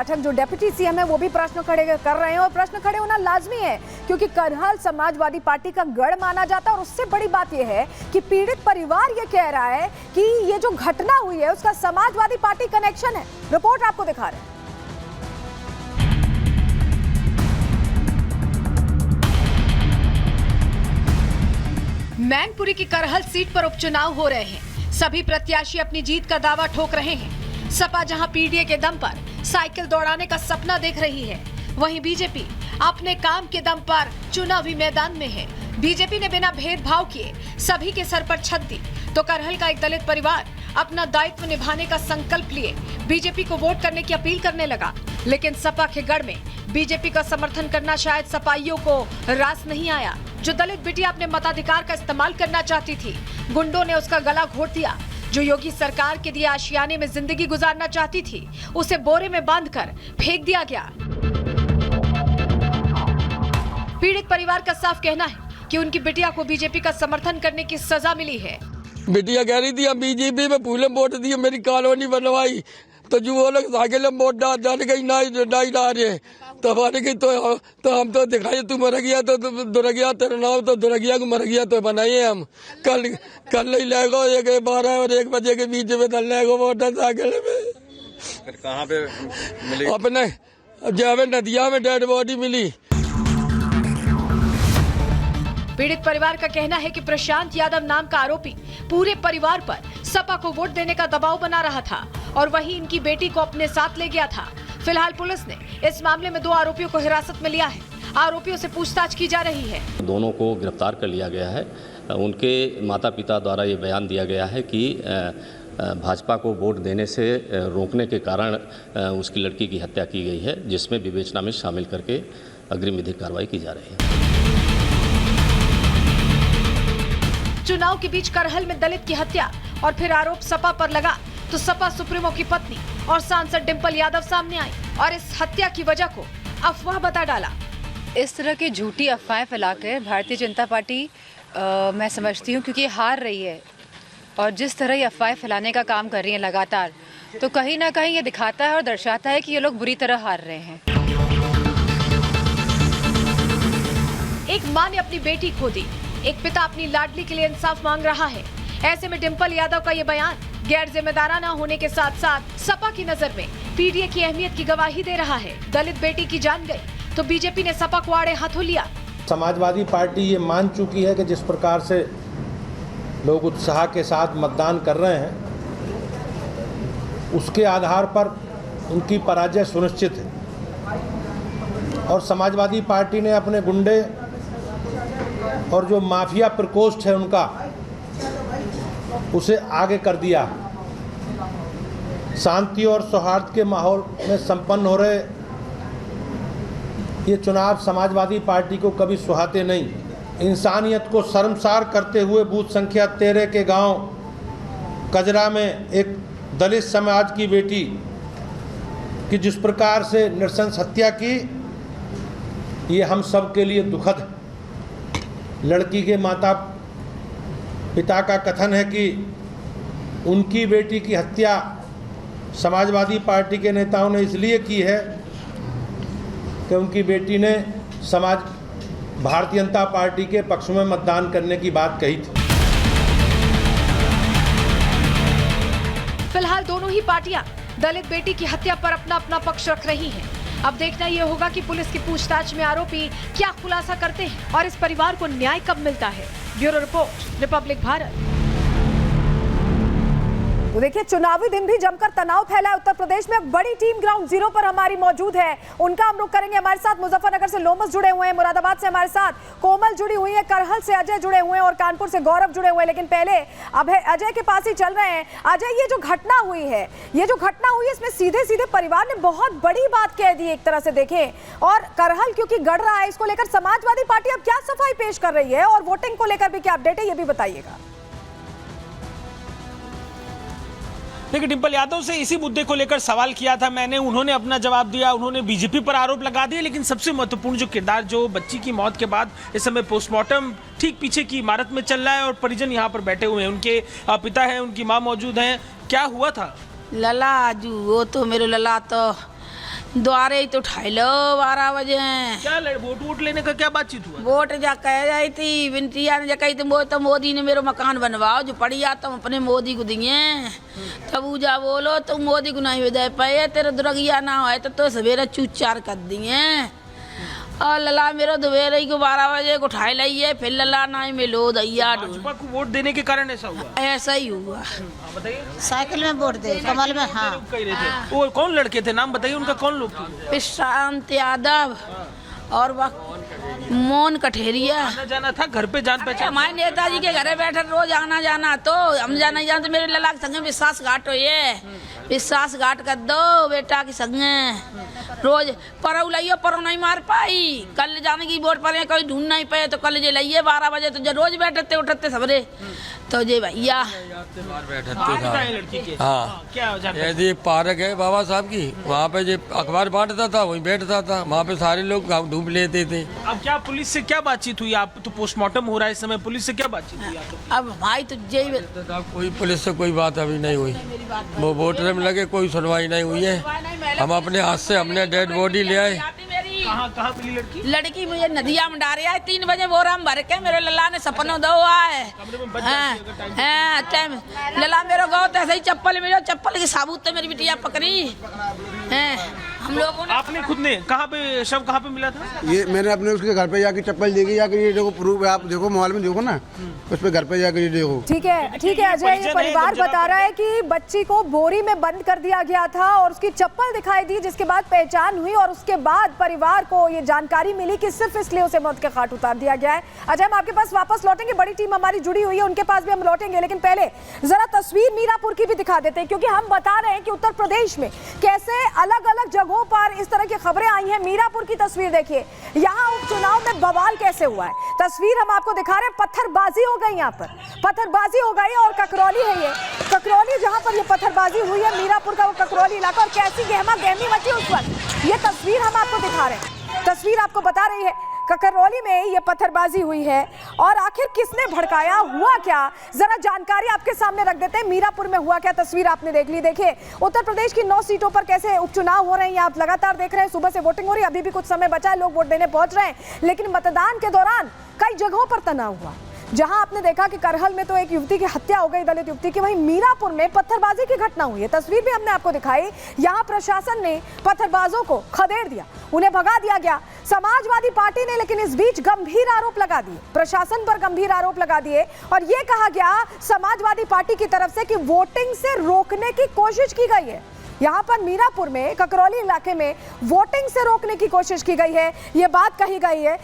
पाठक जो deputy CM है वो भी प्रश्न खड़े कर रहे हैं और प्रश्न खड़े होना लाजमी है क्योंकि करहल समाजवादी पार्टी का गढ़ माना जाता है। और उससे बड़ी बात यह है कि पीड़ित परिवार ये कह रहा है कि ये जो घटना हुई है उसका समाजवादी पार्टी कनेक्शन है। रिपोर्ट आपको दिखा रहे हैं। मैनपुरी की करहल सीट पर उपचुनाव हो रहे हैं। सभी प्रत्याशी अपनी जीत का दावा ठोक रहे हैं। सपा जहां पीडीए के दम पर साइकिल दौड़ाने का सपना देख रही है, वहीं बीजेपी अपने काम के दम पर चुनावी मैदान में है। बीजेपी ने बिना भेदभाव किए सभी के सर पर छत दी तो करहल का एक दलित परिवार अपना दायित्व निभाने का संकल्प लिए बीजेपी को वोट करने की अपील करने लगा। लेकिन सपा के गढ़ में बीजेपी का समर्थन करना शायद सपाइयों को रास नहीं आया। जो दलित बिटिया अपने मताधिकार का इस्तेमाल करना चाहती थी, गुंडों ने उसका गला घोट दिया। जो योगी सरकार के दिए आशियाने में जिंदगी गुजारना चाहती थी, उसे बोरे में बांधकर फेंक दिया गया। पीड़ित परिवार का साफ कहना है कि उनकी बिटिया को बीजेपी का समर्थन करने की सजा मिली है। बिटिया कह रही थी हम बीजेपी में फूले वोट दिए, मेरी कॉलोनी बनवाई, तो जो वो लोग साइकिल में वोट डाल गई नहीं डाल रहे तो हमारे की तो हम तो दिखाई तू मर गया तो दुर्गिया तेरा नाम तो दुर्गिया को मर गया तो बनाइए हम कल नहीं लगो 12 और 1 बजे के बीच में डल लगो वोट साइकिल में। फिर कहाँ पे मिली? अपने जब नदिया में डेड बॉडी मिली। पीड़ित परिवार का कहना है कि प्रशांत यादव नाम का आरोपी पूरे परिवार पर सपा को वोट देने का दबाव बना रहा था और वही इनकी बेटी को अपने साथ ले गया था। फिलहाल पुलिस ने इस मामले में 2 आरोपियों को हिरासत में लिया है। आरोपियों से पूछताछ की जा रही है। दोनों को गिरफ्तार कर लिया गया है। उनके माता पिता द्वारा ये बयान दिया गया है कि भाजपा को वोट देने से रोकने के कारण उसकी लड़की की हत्या की गई है, जिसमें विवेचना में शामिल करके अग्रिम विधिक कार्रवाई की जा रही है। चुनाव के बीच करहल में दलित की हत्या और फिर आरोप सपा पर लगा तो सपा सुप्रीमो की पत्नी और सांसद डिंपल यादव सामने आई और इस हत्या की वजह को अफवाह बता डाला। इस तरह की झूठी अफवाहें फैलाकर भारतीय जनता पार्टी मैं समझती हूँ क्योंकि हार रही है और जिस तरह ये अफवाहें फैलाने का काम कर रही है लगातार, तो कहीं ना कहीं ये दिखाता है और दर्शाता है कि ये लोग बुरी तरह हार रहे हैं। एक मां ने अपनी बेटी खो दी, एक पिता अपनी लाडली के लिए इंसाफ मांग रहा है। ऐसे में डिंपल यादव का ये बयान गैर जिम्मेदाराना होने के साथ साथ सपा की नजर में पीडीए की अहमियत की गवाही दे रहा है। दलित बेटी की जान गई तो बीजेपी ने सपा को आड़े हाथों लिया। समाजवादी पार्टी ये मान चुकी है कि जिस प्रकार से लोग उत्साह के साथ मतदान कर रहे हैं, उसके आधार पर उनकी पराजय सुनिश्चित है और समाजवादी पार्टी ने अपने गुंडे और जो माफिया प्रकोष्ठ है उनका उसे आगे कर दिया। शांति और सौहार्द के माहौल में संपन्न हो रहे ये चुनाव समाजवादी पार्टी को कभी सुहाते नहीं। इंसानियत को शर्मसार करते हुए बूथ संख्या 13 के गांव कजरा में एक दलित समाज की बेटी की जिस प्रकार से नृशंस हत्या की, ये हम सब के लिए दुखद है। लड़की के माता पिता का कथन है कि उनकी बेटी की हत्या समाजवादी पार्टी के नेताओं ने इसलिए की है कि उनकी बेटी ने भारतीय जनता पार्टी के पक्ष में मतदान करने की बात कही थी। फिलहाल दोनों ही पार्टियां दलित बेटी की हत्या पर अपना अपना पक्ष रख रही हैं। अब देखना यह होगा कि पुलिस की पूछताछ में आरोपी क्या खुलासा करते हैं और इस परिवार को न्याय कब मिलता है। Bureau report, Republic Bharat. तो देखिए, चुनावी दिन भी जमकर तनाव फैला है उत्तर प्रदेश में। बड़ी टीम ग्राउंड जीरो पर हमारी मौजूद है, उनका हम रुख करेंगे। हमारे साथ मुजफ्फरनगर से लोमस जुड़े हुए हैं, मुरादाबाद से हमारे साथ कोमल जुड़ी हुई है, करहल से अजय जुड़े हुए हैं और कानपुर से गौरव जुड़े हुए हैं। लेकिन पहले अब अजय के पास ही चल रहे हैं। अजय, ये जो घटना हुई है इसमें सीधे सीधे परिवार ने बहुत बड़ी बात कह दी एक तरह से देखें। और करहल क्योंकि गढ़ रहा है, इसको लेकर समाजवादी पार्टी अब क्या सफाई पेश कर रही है और वोटिंग को लेकर भी क्या अपडेट है, ये भी बताइएगा। देखिए, डिंपल यादव से इसी मुद्दे को लेकर सवाल किया था मैंने, उन्होंने अपना जवाब दिया। उन्होंने बीजेपी पर आरोप लगा दिए, लेकिन सबसे महत्वपूर्ण जो किरदार जो बच्ची की मौत के बाद इस समय पोस्टमार्टम ठीक पीछे की इमारत में चल रहा है और परिजन यहाँ पर बैठे हुए हैं। उनके पिता हैं, उनकी माँ मौजूद हैं। क्या हुआ था? लला आजू, वो तो मेरे लला तो द्वारे ही तो उठाई लो 12 बजे। क्या वोट लेने का क्या बातचीत हुआ? वोट जा कह रही थी, विनतिया ने कही थी वो तो मोदी ने मेरा मकान बनवाओ जो पड़ी जाता हूँ अपने मोदी को दिए। तब जा बोलो तुम मोदी को नहीं दे पाए, तेरे दुर्गिया ना हो तो सवेरे चूच चार कर दिए। और लला मेरा दोपहर को 12 बजे को उठाई लाइए, फिर लला ना मिलो दैया। भाजपा को वोट देने के कारण ऐसा हुआ? ऐसा ही हुआ। बताइए। साइकिल में वोट दे, कमल में। हाँ, कह रहे थे वो कौन लड़के थे, नाम बताइए उनका, कौन लोग थे? प्रशांत यादव और मोहन कठेरिया। आना जाना था घर पे, जान पहचान? हमारे नेताजी के घरे बैठे रोज आना जाना, तो हम जाना जानते मेरे लला के संगे विश्वास घाट हो, ये विश्वास घाट कर दो बेटा के संगे रोज परव लाइयो, परव नहीं मार पाई। कल जाने की वोट पर कोई ढूंढ नहीं पाए तो कल जे लाइए 12 बजे, तो जो रोज बैठते उठते सबरे तो जे भैया लड़की के। हाँ, ये पार्क है बाबा साहब की, वहाँ पे जो अखबार बांटता था वहीं बैठता था, वहाँ पे सारे लोग धूप लेते थे। अब क्या पुलिस से क्या बातचीत हुई? आप तो पोस्टमार्टम हो रहा है इस समय, पुलिस से क्या बातचीत हुई? अब भाई तो जे कोई पुलिस से कोई बात अभी नहीं हुई, वो वोटर में लगे कोई सुनवाई नहीं हुई है। हम अपने हाथ से हमने डेड बॉडी ले आए। कहाँ मिली लड़की? लड़की मुझे नदिया में डारे आए 3 बजे बोराम भर के, मेरे लल्ला ने सपनों दो आए। टाइम लला मेरे गाँव तो ऐसे ही चप्पल मिलो, चप्पल की साबुत तो मेरी बिटिया पकड़ी है। हम लोगों ने, आपने खुद ने कहाँ पे, शव कहाँ पे मिला था? ये मैंने अपने उसके घर पे जाके चप्पल देखी, जाकर ये देखो प्रूफ है, आप देखो मोबाइल में देखो ना, उस पे घर पे जाकर ये देखो। ठीक है अजय, ये परिवार बता रहा है कि बच्ची को बोरी में बंद कर दिया गया था और उसकी चप्पल दिखाई दी, जिसके बाद पहचान हुई और उसके बाद परिवार को ये जानकारी मिली कि सिर्फ इसलिए उसे मौत के घाट उतार दिया गया है। अजय, हम आपके पास वापस लौटेंगे, बड़ी टीम हमारी जुड़ी हुई है, उनके पास भी हम लौटेंगे, लेकिन पहले जरा तस्वीर मीरापुर की भी दिखा देते हैं, क्योंकि हम बता रहे हैं कि उत्तर प्रदेश में कैसे अलग अलग जगहों पर इस तरह की खबरें आई हैं। मीरापुर की तस्वीर देखिए, यहाँ उपचुनाव में बवाल कैसे हुआ है। तस्वीर हम आपको दिखा रहे हैं, पत्थरबाजी हो गई, यहाँ पर पत्थरबाजी हो गई और ककरौली है, ये ककरौली जहाँ पर ये पत्थरबाजी हुई है, मीरापुर का वो ककरौली इलाका, और कैसी गहमा गहमी मची उस वक्त। ये तस्वीर हम आपको दिखा रहे हैं, तस्वीर आपको बता रही है ककरौली में ये पत्थरबाजी हुई है। और आखिर किसने भड़काया, हुआ क्या, जरा जानकारी आपके सामने रख देते हैं। मीरापुर में हुआ क्या, तस्वीर आपने देख ली। देखिए उत्तर प्रदेश की 9 सीटों पर कैसे उपचुनाव हो रहे हैं, आप लगातार देख रहे हैं, सुबह से वोटिंग हो रही है, अभी भी कुछ समय बचा है, लोग वोट देने पहुंच रहे हैं, लेकिन मतदान के दौरान कई जगहों पर तनाव हुआ। जहां आपने देखा कि करहल में तो एक युवती की हत्या हो गई, दलित युवती की, वहीं मीरापुर में पत्थरबाजी की घटना हुई है। तस्वीर भी हमने आपको दिखाई, यहां प्रशासन ने पत्थरबाजों को खदेड़ दिया, उन्हें भगा दिया गया समाजवादी पार्टी ने, लेकिन इस बीच गंभीर आरोप लगा दिए, प्रशासन पर गंभीर आरोप लगा दिए और यह कहा गया समाजवादी पार्टी की तरफ से कि वोटिंग से रोकने की कोशिश की गई है। यहाँ पर मीरापुर में ककरौली इलाके में वोटिंग से रोकने की कोशिश की गई है, ये बात कही गई है।